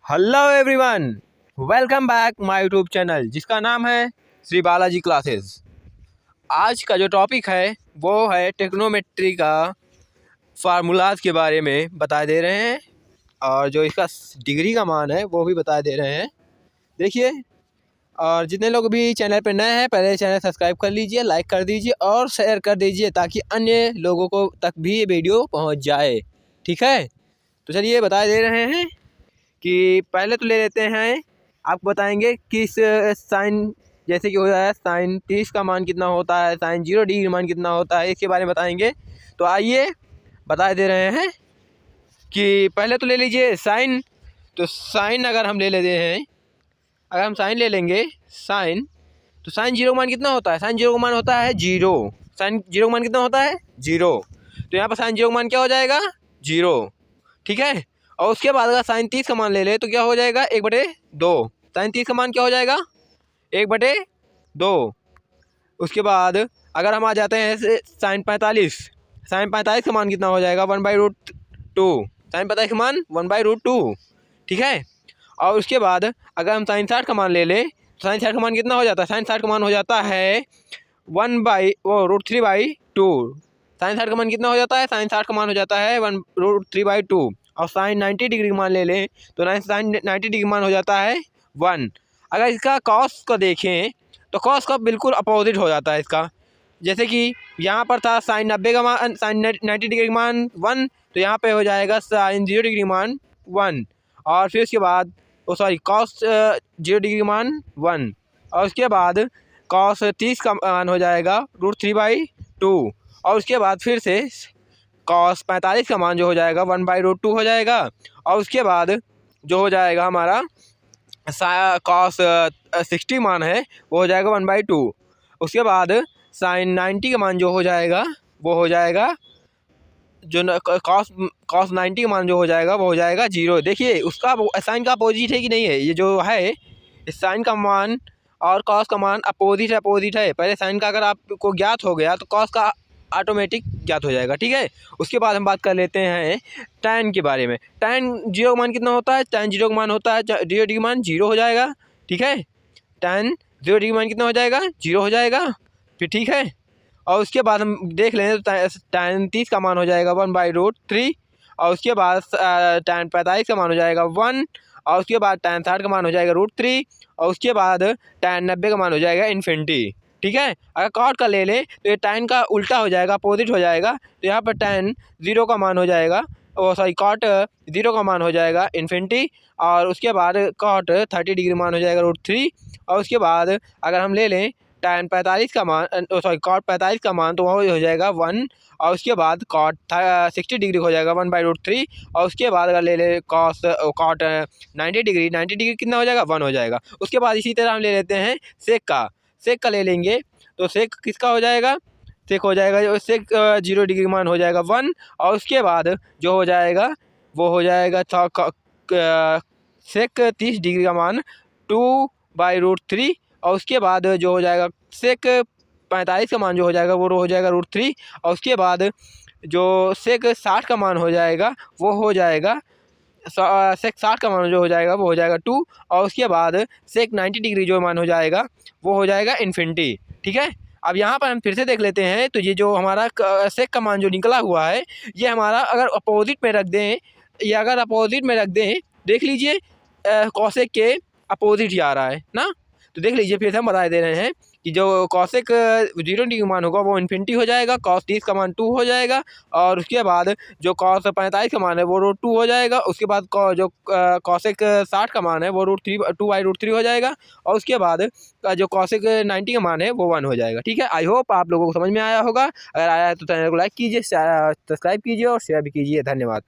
Hello everyone, welcome back my YouTube channel जिसका नाम है श्री बालाजी क्लासेस। आज का जो टॉपिक है वो है ट्रिग्नोमेट्री का फार्मूलाज के बारे में बता दे रहे हैं और जो इसका डिग्री का मान है वो भी बता दे रहे हैं। देखिए, और जितने लोग भी चैनल पर नए हैं पहले चैनल सब्सक्राइब कर लीजिए, लाइक कर दीजिए और शेयर कर दीजिए ताकि अन्य लोगों को तक भी ये वीडियो पहुंच जाए। ठीक है, तो चलिए बता दे रहे हैं कि पहले तो ले लेते हैं। आपको बताएंगे कि साइन जैसे कि हो रहा है साइन 30 का मान कितना होता है, साइन 0 डिग्री मान कितना होता है, इसके बारे में बताएंगे। तो आइए बता दे रहे हैं कि पहले तो ले लीजिए साइन। तो साइन अगर हम ले लेते हैं, अगर हम साइन ले लेंगे साइन, तो साइन 0 का मान कितना होता है, साइन 0 का मान होता है 0। साइन 0 का मान कितना होता है 0। तो यहाँ पर साइन 0 का मान क्या हो जाएगा 0। ठीक है, और उसके बाद अगर साइन 30 का मान ले ले तो क्या हो जाएगा 1/2। साइन 30 का मान क्या हो जाएगा 1/2। उसके बाद अगर हम आ जाते हैं साइन 45, साइन 45 का मान कितना हो जाएगा 1/√2। साइन 45 का मान 1/√2। ठीक है, और उसके बाद अगर हम साइन 60 का मान ले लें तो साइन 60 का मान कितना हो जाता है, साइन 60 का मान हो जाता है √3/2। साइन 60 का मान कितना हो जाता है, साइन 60 का मान हो जाता है 1√3/2। और साइन 90 डिग्री मान ले लें तो साइन 90 डिग्री मान हो जाता है 1। अगर इसका कॉस को देखें तो कॉस का बिल्कुल अपोजिट हो जाता है इसका। जैसे कि यहाँ पर था साइन 90 का मान, साइन 90 डिग्री मान 1, तो यहाँ पे हो जाएगा साइन 0 डिग्री मान 1। और फिर उसके बाद कॉस 0 डिग्री मान 1। और उसके बाद कॉस 30 का मान हो जाएगा √3/2। और उसके बाद फिर से कॉस 45 का मान जो हो जाएगा 1/√2 हो जाएगा। और उसके बाद जो हो जाएगा हमारा कॉस 60 मान है वो हो जाएगा 1/2। उसके बाद साइन 90 का मान जो हो जाएगा वो हो जाएगा जो कॉस 90 का मान जो हो जाएगा वो हो जाएगा 0। देखिए उसका साइन का अपोजिट है कि नहीं है, ये जो है इस साइन का मान और कॉस का मान अपोजिट है। पहले साइन का अगर आपको ज्ञात हो गया तो कॉस का ऑटोमेटिक ज्ञात हो जाएगा। ठीक है, उसके बाद हम बात कर लेते हैं tan के बारे में। tan 0 का मान कितना होता है, tan 0 का मान होता है 0 डिग्री मान 0 हो जाएगा। ठीक है, tan 0 डिग्री मान कितना हो जाएगा 0 हो जाएगा फिर। ठीक है, और उसके बाद हम देख लें तो tan 30 का मान हो जाएगा 1/√3। और उसके बाद tan 45 का मान हो जाएगा 1। और उसके बाद tan 60 का मान हो जाएगा √3। और उसके बाद tan 90 का मान हो जाएगा इन्फिनिटी। ठीक है, अगर कॉट का ले लें तो ये tan का उल्टा हो जाएगा, अपोजिट हो जाएगा। तो यहाँ पर tan 0 का मान हो जाएगा कॉट 0 का मान हो जाएगा इन्फिनिटी। और उसके बाद कॉट 30 डिग्री मान हो जाएगा √3। और उसके बाद अगर हम ले लें tan 45 का मान कॉट 45 का मान तो वो हो जाएगा 1। और उसके बाद कॉट 60 डिग्री हो जाएगा 1/√3। और उसके बाद अगर ले ले कॉट 90 डिग्री कितना हो जाएगा 1 हो जाएगा। उसके बाद इसी तरह हम ले लेते हैं सेक का ले लेंगे तो सेक किसका हो जाएगा, सेक हो जाएगा सेक 0 डिग्री मान हो जाएगा 1। और उसके बाद जो हो जाएगा वो हो जाएगा सेक 30 डिग्री का मान 2/√3। और उसके बाद जो हो जाएगा सेक 45 का मान जो हो जाएगा वो हो जाएगा √3। और उसके बाद जो सेक 60 का मान हो जाएगा वो हो जाएगा सेक 60 का मान जो हो जाएगा वो हो जाएगा 2। और उसके बाद सेक 90 डिग्री जो मान हो जाएगा वो हो जाएगा इन्फिनिटी। ठीक है, अब यहाँ पर हम फिर से देख लेते हैं तो ये जो हमारा सेक का मान जो निकला हुआ है ये हमारा अगर अपोजिट में रख दें, या अगर अपोजिट में रख दें, देख लीजिए कॉसेक के अपोजिट ही आ रहा है ना। तो देख लीजिए फिर से हम बता दे रहे हैं कि जो कॉसेक 0 डिग्री मान होगा वो इन्फिनिटी हो जाएगा, कॉस 30 का मान 2 हो जाएगा। और उसके बाद जो कॉस 45 का मान है वो √2 हो जाएगा। उसके बाद जो कॉसेक 60 का मान है वो √2/√3 हो जाएगा। और उसके बाद जो कॉसेक 90 का मान है वो 1 हो जाएगा। ठीक है, आई होप आप लोगों को समझ में आया होगा। अगर आया है तो चैनल को लाइक कीजिए, सब्सक्राइब कीजिए और शेयर भी कीजिए। धन्यवाद।